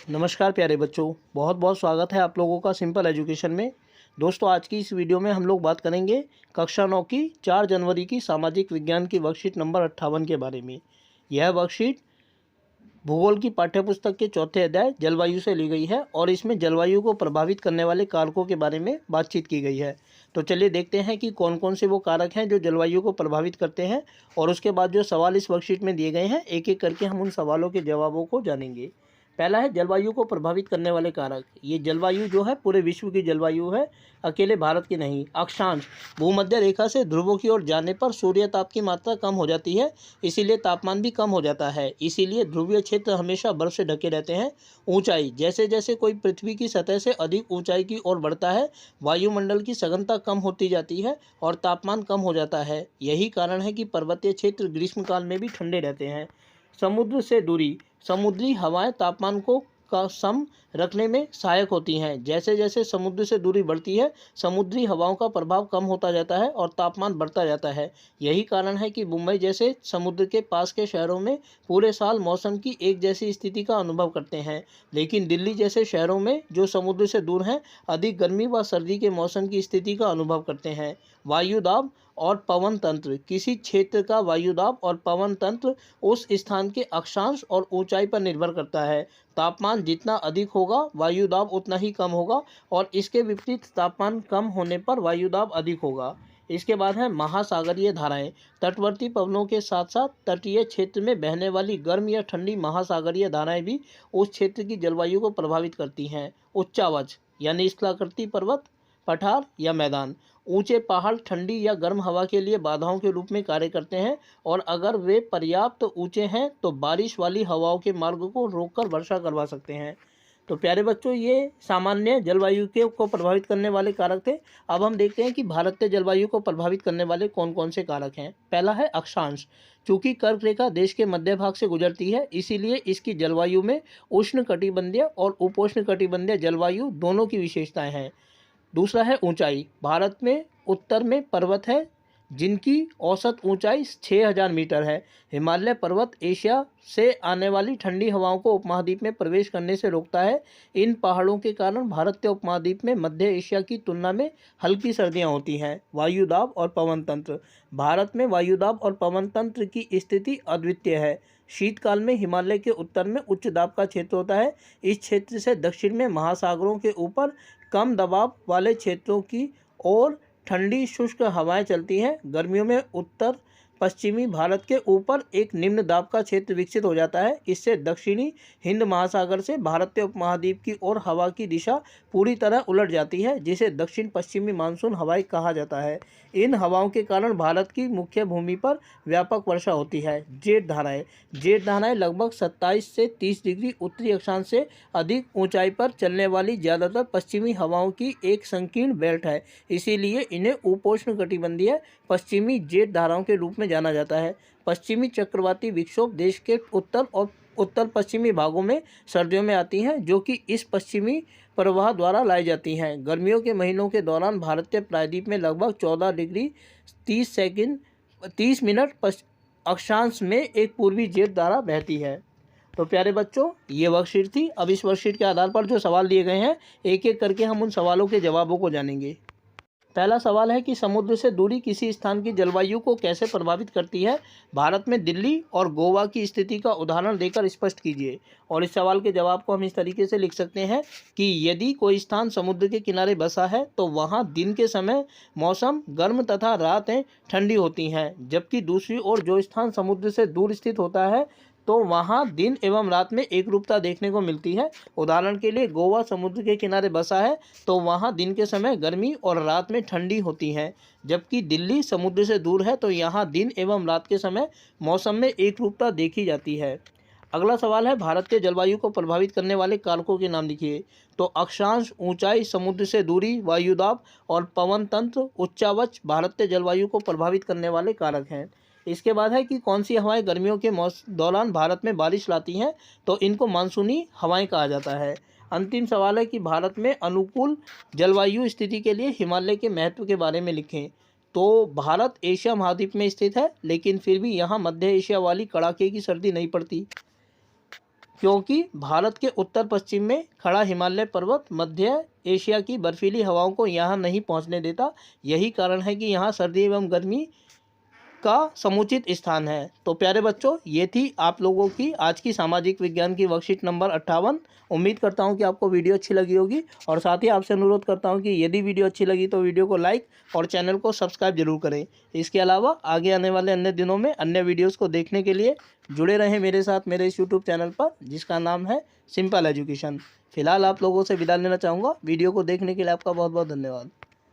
नमस्कार प्यारे बच्चों, बहुत बहुत स्वागत है आप लोगों का सिंपल एजुकेशन में। दोस्तों, आज की इस वीडियो में हम लोग बात करेंगे कक्षा 9 की 4 जनवरी की सामाजिक विज्ञान की वर्कशीट नंबर 58 के बारे में। यह वर्कशीट भूगोल की पाठ्यपुस्तक के चौथे अध्याय जलवायु से ली गई है और इसमें जलवायु को प्रभावित करने वाले कारकों के बारे में बातचीत की गई है। तो चलिए देखते हैं कि कौन कौन से वो कारक हैं जो जलवायु को प्रभावित करते हैं, और उसके बाद जो सवाल इस वर्कशीट में दिए गए हैं एक एक करके हम उन सवालों के जवाबों को जानेंगे। पहला है जलवायु को प्रभावित करने वाले कारक। ये जलवायु जो है पूरे विश्व की जलवायु है, अकेले भारत की नहीं। अक्षांश, भूमध्य रेखा से ध्रुवों की ओर जाने पर सूर्य ताप की मात्रा कम हो जाती है, इसीलिए तापमान भी कम हो जाता है, इसीलिए ध्रुवीय क्षेत्र हमेशा बर्फ से ढके रहते हैं। ऊंचाई, जैसे जैसे कोई पृथ्वी की सतह से अधिक ऊंचाई की ओर बढ़ता है, वायुमंडल की सघनता कम होती जाती है और तापमान कम हो जाता है। यही कारण है कि पर्वतीय क्षेत्र ग्रीष्मकाल में भी ठंडे रहते हैं। समुद्र से दूरी, समुद्री हवाएं तापमान को सम रखने में सहायक होती हैं। जैसे जैसे समुद्र से दूरी बढ़ती है, समुद्री हवाओं का प्रभाव कम होता जाता है और तापमान बढ़ता जाता है। यही कारण है कि मुंबई जैसे समुद्र के पास के शहरों में पूरे साल मौसम की एक जैसी स्थिति का अनुभव करते हैं, लेकिन दिल्ली जैसे शहरों में जो समुद्र से दूर हैं, अधिक गर्मी व सर्दी के मौसम की स्थिति का अनुभव करते हैं। वायुदाब और पवन तंत्र, किसी क्षेत्र का वायुदाब और पवन तंत्र उस स्थान के अक्षांश और ऊंचाई पर निर्भर करता है। तापमान जितना अधिक होगा, वायुदाब उतना ही कम होगा, और इसके विपरीत तापमान कम होने पर वायुदाब अधिक होगा। इसके बाद है महासागरीय धाराएं। तटवर्ती पवनों के साथ साथ तटीय क्षेत्र में बहने वाली गर्म या ठंडी महासागरीय धाराएं भी उस क्षेत्र की जलवायु को प्रभावित करती हैं। उच्चावच यानी स्थलाकृति पर्वत, पठार या मैदान, ऊंचे पहाड़ ठंडी या गर्म हवा के लिए बाधाओं के रूप में कार्य करते हैं, और अगर वे पर्याप्त ऊंचे हैं तो बारिश वाली हवाओं के मार्ग को रोककर वर्षा करवा सकते हैं। तो प्यारे बच्चों, ये सामान्य जलवायु के को प्रभावित करने वाले कारक थे। अब हम देखते हैं कि भारतीय जलवायु को प्रभावित करने वाले कौन कौन से कारक हैं। पहला है अक्षांश। चूंकि कर्क रेखा देश के मध्य भाग से गुजरती है, इसीलिए इसकी जलवायु में उष्ण कटिबंधीय और उपोष्ण कटिबंधीय जलवायु दोनों की विशेषताएं हैं। दूसरा है ऊंचाई। भारत में उत्तर में पर्वत है जिनकी औसत ऊंचाई 6000 मीटर है। हिमालय पर्वत एशिया से आने वाली ठंडी हवाओं को उपमहाद्वीप में प्रवेश करने से रोकता है। इन पहाड़ों के कारण भारतीय उपमहाद्वीप में मध्य एशिया की तुलना में हल्की सर्दियां होती हैं। वायुदाब और पवन तंत्र, भारत में वायुदाब और पवन तंत्र की स्थिति अद्वितीय है। शीतकाल में हिमालय के उत्तर में उच्च दाब का क्षेत्र होता है। इस क्षेत्र से दक्षिण में महासागरों के ऊपर कम दबाव वाले क्षेत्रों की ओर ठंडी शुष्क हवाएं चलती हैं। गर्मियों में उत्तर पश्चिमी भारत के ऊपर एक निम्न दाब का क्षेत्र विकसित हो जाता है। इससे दक्षिणी हिंद महासागर से भारतीय उपमहाद्वीप की ओर हवा की दिशा पूरी तरह उलट जाती है, जिसे दक्षिण पश्चिमी मानसून हवाएं कहा जाता है। इन हवाओं के कारण भारत की मुख्य भूमि पर व्यापक वर्षा होती है। जेट धाराएं, जेट धाराएं लगभग 27 से 30 डिग्री उत्तरी अक्षांश से अधिक ऊंचाई पर चलने वाली ज़्यादातर पश्चिमी हवाओं की एक संकीर्ण बेल्ट है, इसीलिए इन्हें उपोष्ण कटिबंधीय पश्चिमी जेट धाराओं के रूप में जाना जाता है। पश्चिमी चक्रवाती विक्षोभ देश के उत्तर और उत्तर पश्चिमी भागों में सर्दियों में आती हैं, जो कि इस पश्चिमी प्रवाह द्वारा लाई जाती हैं। गर्मियों के महीनों के दौरान भारतीय प्रायद्वीप में लगभग 14 डिग्री 30 मिनट अक्षांश में एक पूर्वी जेट धारा बहती है। तो प्यारे बच्चों, ये वर्कशीट थी। अब इस वर्कशीट के आधार पर जो सवाल दिए गए हैं एक एक करके हम उन सवालों के जवाबों को जानेंगे। पहला सवाल है कि समुद्र से दूरी किसी स्थान की जलवायु को कैसे प्रभावित करती है। भारत में दिल्ली और गोवा की स्थिति का उदाहरण देकर स्पष्ट कीजिए। और इस सवाल के जवाब को हम इस तरीके से लिख सकते हैं कि यदि कोई स्थान समुद्र के किनारे बसा है तो वहाँ दिन के समय मौसम गर्म तथा रातें ठंडी होती हैं, जबकि दूसरी ओर जो स्थान समुद्र से दूर स्थित होता है तो वहाँ दिन एवं रात में एक रूपता देखने को मिलती है। उदाहरण के लिए गोवा समुद्र के किनारे बसा है तो वहाँ दिन के समय गर्मी और रात में ठंडी होती है, जबकि दिल्ली समुद्र से दूर है तो यहाँ दिन एवं रात के समय मौसम में एक रूपता देखी जाती है। अगला सवाल है भारतीय जलवायु को प्रभावित करने वाले कारकों के नाम लिखिए। तो अक्षांश, ऊंचाई, समुद्र से दूरी, वायुदाब और पवन तंत्र, उच्चावच भारतीय जलवायु को प्रभावित करने वाले कारक हैं। इसके बाद है कि कौन सी हवाएं गर्मियों के दौरान भारत में बारिश लाती हैं, तो इनको मानसूनी हवाएं कहा जाता है। अंतिम सवाल है कि भारत में अनुकूल जलवायु स्थिति के लिए हिमालय के महत्व के बारे में लिखें। तो भारत एशिया महाद्वीप में स्थित है, लेकिन फिर भी यहाँ मध्य एशिया वाली कड़ाके की सर्दी नहीं पड़ती। क्योंकि भारत के उत्तर पश्चिम में खड़ा हिमालय पर्वत मध्य एशिया की बर्फीली हवाओं को यहाँ नहीं पहुँचने देता। यही कारण है कि यहाँ सर्दी एवं गर्मी का समुचित स्थान है। तो प्यारे बच्चों, ये थी आप लोगों की आज की सामाजिक विज्ञान की वर्कशीट नंबर 58। उम्मीद करता हूँ कि आपको वीडियो अच्छी लगी होगी और साथ ही आपसे अनुरोध करता हूँ कि यदि वीडियो अच्छी लगी तो वीडियो को लाइक और चैनल को सब्सक्राइब जरूर करें। इसके अलावा आगे आने वाले अन्य दिनों में अन्य वीडियोज़ को देखने के लिए जुड़े रहें मेरे साथ मेरे इस यूट्यूब चैनल पर, जिसका नाम है सिंपल एजुकेशन। फिलहाल आप लोगों से विदा लेना चाहूँगा। वीडियो को देखने के लिए आपका बहुत बहुत धन्यवाद।